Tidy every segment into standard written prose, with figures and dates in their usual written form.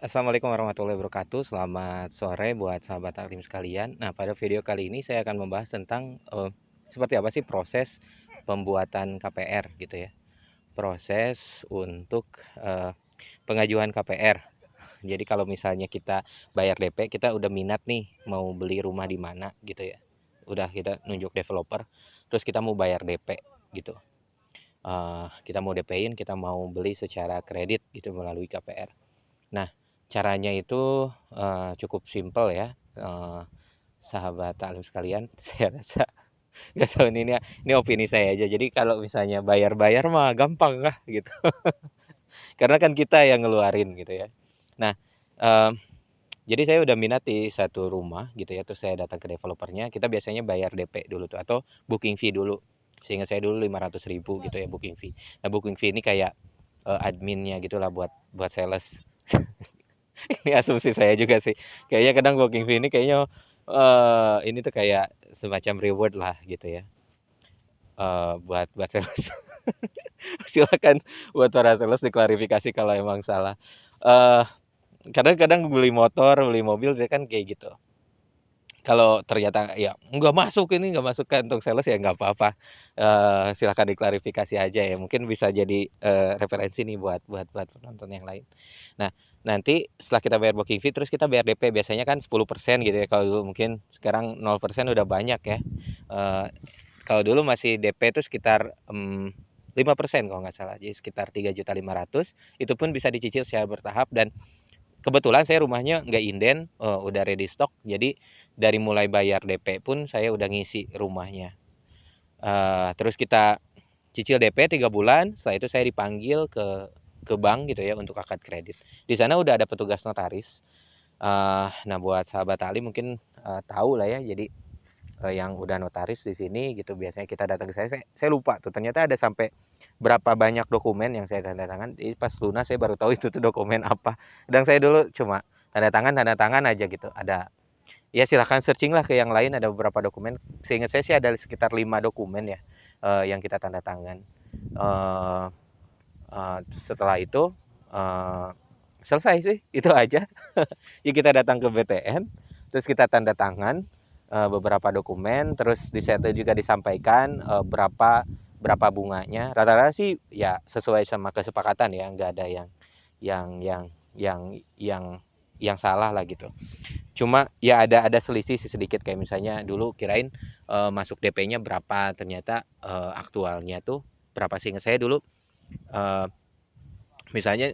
Assalamualaikum warahmatullahi wabarakatuh. Selamat sore buat sahabat taklim sekalian. Nah, pada video kali ini saya akan membahas tentang seperti apa sih proses pembuatan KPR gitu ya. Proses untuk pengajuan KPR. Jadi kalau misalnya kita bayar DP, kita udah minat nih mau beli rumah di mana gitu ya. Udah kita nunjuk developer, terus kita mau bayar DP gitu. Kita mau DP-in, kita mau beli secara kredit gitu melalui KPR. Nah, caranya itu cukup simpel ya, sahabat taklim sekalian. Saya rasa nggak tahu ini opini saya aja. Jadi kalau misalnya bayar-bayar mah gampang lah gitu. Karena kan kita yang ngeluarin gitu ya. Nah, eee, jadi saya udah minat di satu rumah gitu ya, terus saya datang ke developernya, kita biasanya bayar DP dulu tuh atau booking fee dulu. Seingat saya dulu 500.000 gitu ya booking fee. Nah, booking fee ini kayak, adminnya gitulah buat sales. Ini asumsi saya juga sih. Kayaknya kadang booking fee ini kayaknya ini tuh kayak semacam reward lah gitu ya. Buat sales. Silakan buat para sales diklarifikasi kalau emang salah. Eh Kadang-kadang beli motor, beli mobil dia kan kayak gitu. Kalau ternyata ya nggak masuk ini nggak masuk kantong sales ya nggak apa-apa. Silakan diklarifikasi aja ya. Mungkin bisa jadi referensi nih buat penonton yang lain. Nah, nanti setelah kita bayar booking fee terus kita bayar DP biasanya kan 10% gitu ya. Kalau dulu mungkin sekarang 0% udah banyak ya. Eee, Kalau dulu masih DP itu sekitar 5% kalau nggak salah. Jadi sekitar 3.500.000 itu pun bisa dicicil secara bertahap dan kebetulan saya rumahnya nggak inden, udah ready stock. Jadi dari mulai bayar DP pun saya udah ngisi rumahnya. Terus kita cicil DP 3 bulan, setelah itu saya dipanggil ke bank gitu ya untuk akad kredit. Di sana udah ada petugas notaris. Nah buat sahabat ahli mungkin tahu lah ya. Jadi yang udah notaris di sini gitu biasanya kita datang ke saya lupa tuh ternyata ada sampai berapa banyak dokumen yang saya tanda tangan. Jadi pas lunas saya baru tahu itu tuh dokumen apa. Dan saya dulu cuma tanda tangan aja gitu. Ada ya silahkan searching lah ke yang lain ada beberapa dokumen. Seingat saya sih ada sekitar 5 dokumen ya yang kita tanda tangan. Eh, Setelah itu eh, selesai sih itu aja. Ya kita datang ke BTN, terus kita tanda tangan beberapa dokumen, terus di situ juga disampaikan berapa bunganya. Rata-rata sih ya sesuai sama kesepakatan ya, nggak ada yang yang yang yang yang salah lah gitu. Cuma ya ada selisih sih sedikit kayak misalnya dulu kirain masuk DP-nya berapa, ternyata aktualnya tuh berapa sih? Ingat saya dulu eh, misalnya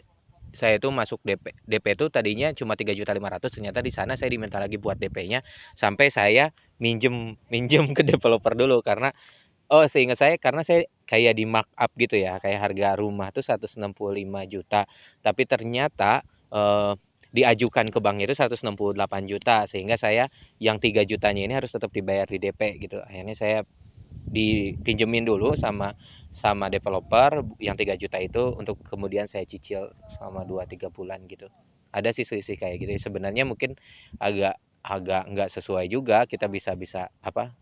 saya itu masuk DP itu tadinya cuma 3.500.000, ternyata di sana saya diminta lagi buat DP-nya sampai saya minjem minjem ke developer dulu karena seingat saya karena saya kayak di markup gitu ya, kayak harga rumah tuh 165 juta, tapi ternyata diajukan ke bank itu 168 juta sehingga saya yang 3 jutanya ini harus tetap dibayar di DP gitu. Akhirnya saya dipinjemin dulu sama developer yang 3 juta itu untuk kemudian saya cicil selama 2-3 bulan gitu. Ada sih selisih kayak gitu. Sebenarnya mungkin agak agak nggak sesuai juga kita bisa bisa apa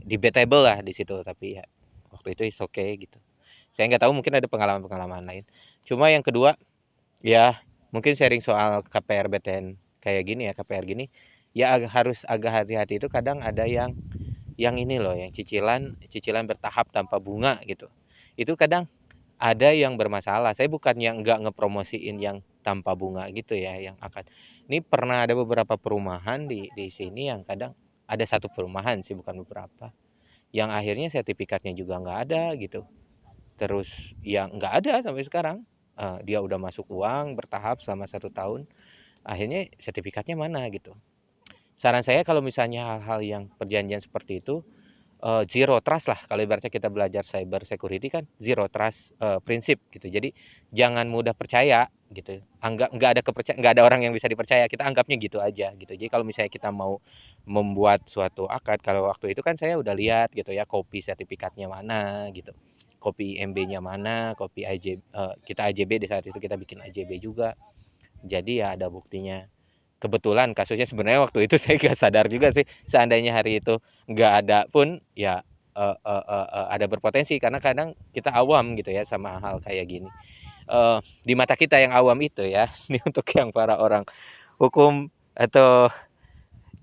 debatable lah di situ tapi ya waktu itu is okay gitu. Saya nggak tahu mungkin ada pengalaman-pengalaman lain. Cuma yang kedua ya mungkin sharing soal KPR BTN kayak gini ya KPR gini ya harus agak hati-hati itu kadang ada yang ini loh yang cicilan cicilan bertahap tanpa bunga gitu itu kadang ada yang bermasalah. Saya bukan yang nggak ngepromosiin yang tanpa bunga gitu ya yang akan ini pernah ada beberapa perumahan di sini yang kadang ada satu perumahan sih bukan beberapa yang akhirnya sertifikatnya juga nggak ada gitu terus yang nggak ada sampai sekarang. Dia udah masuk uang bertahap selama 1 tahun akhirnya sertifikatnya mana gitu. Saran saya kalau misalnya hal-hal yang perjanjian seperti itu zero trust lah kalau ibaratnya kita belajar cyber security kan zero trust prinsip gitu. Jadi jangan mudah percaya gitu. Nggak ada nggak ada orang yang bisa dipercaya. Kita anggapnya gitu aja gitu. Jadi kalau misalnya kita mau membuat suatu akad, kalau waktu itu kan saya udah lihat gitu ya kopi sertifikatnya mana gitu. Kopi MB-nya mana, kopi kita AJB di saat itu kita bikin AJB juga. Jadi ya ada buktinya. Kebetulan kasusnya sebenarnya waktu itu saya nggak sadar juga sih seandainya hari itu nggak ada pun ya ada berpotensi karena kadang kita awam gitu ya sama hal kayak gini. di mata kita yang awam itu ya, ini untuk yang para orang hukum atau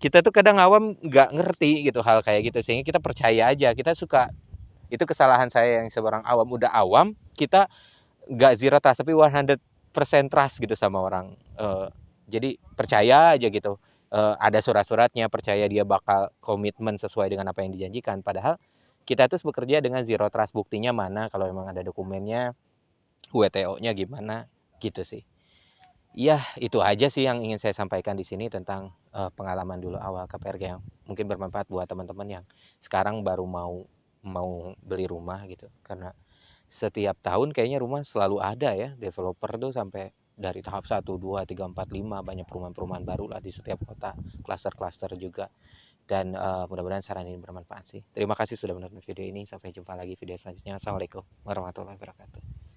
kita tuh kadang awam nggak ngerti gitu hal kayak gitu, sehingga kita percaya aja, kita suka, itu kesalahan saya yang seorang awam, udah awam kita nggak zero trust tapi 100% trust gitu sama orang. Jadi percaya aja gitu. Ada surat-suratnya, percaya dia bakal komitmen sesuai dengan apa yang dijanjikan, padahal kita terus bekerja dengan zero trust. Buktinya mana, kalau memang ada dokumennya, WTO-nya gimana gitu sih. Ya, itu aja sih yang ingin saya sampaikan di sini tentang pengalaman dulu awal KPRG yang mungkin bermanfaat buat teman-teman yang sekarang baru mau mau beli rumah gitu. Karena setiap tahun kayaknya rumah selalu ada ya, developer tuh sampai dari tahap 1, 2, 3, 4, 5, banyak perumahan-perumahan baru lah di setiap kota, klaster-klaster juga. Dan mudah-mudahan saran ini bermanfaat sih. Terima kasih sudah menonton video ini, sampai jumpa lagi video selanjutnya. Assalamualaikum warahmatullahi wabarakatuh.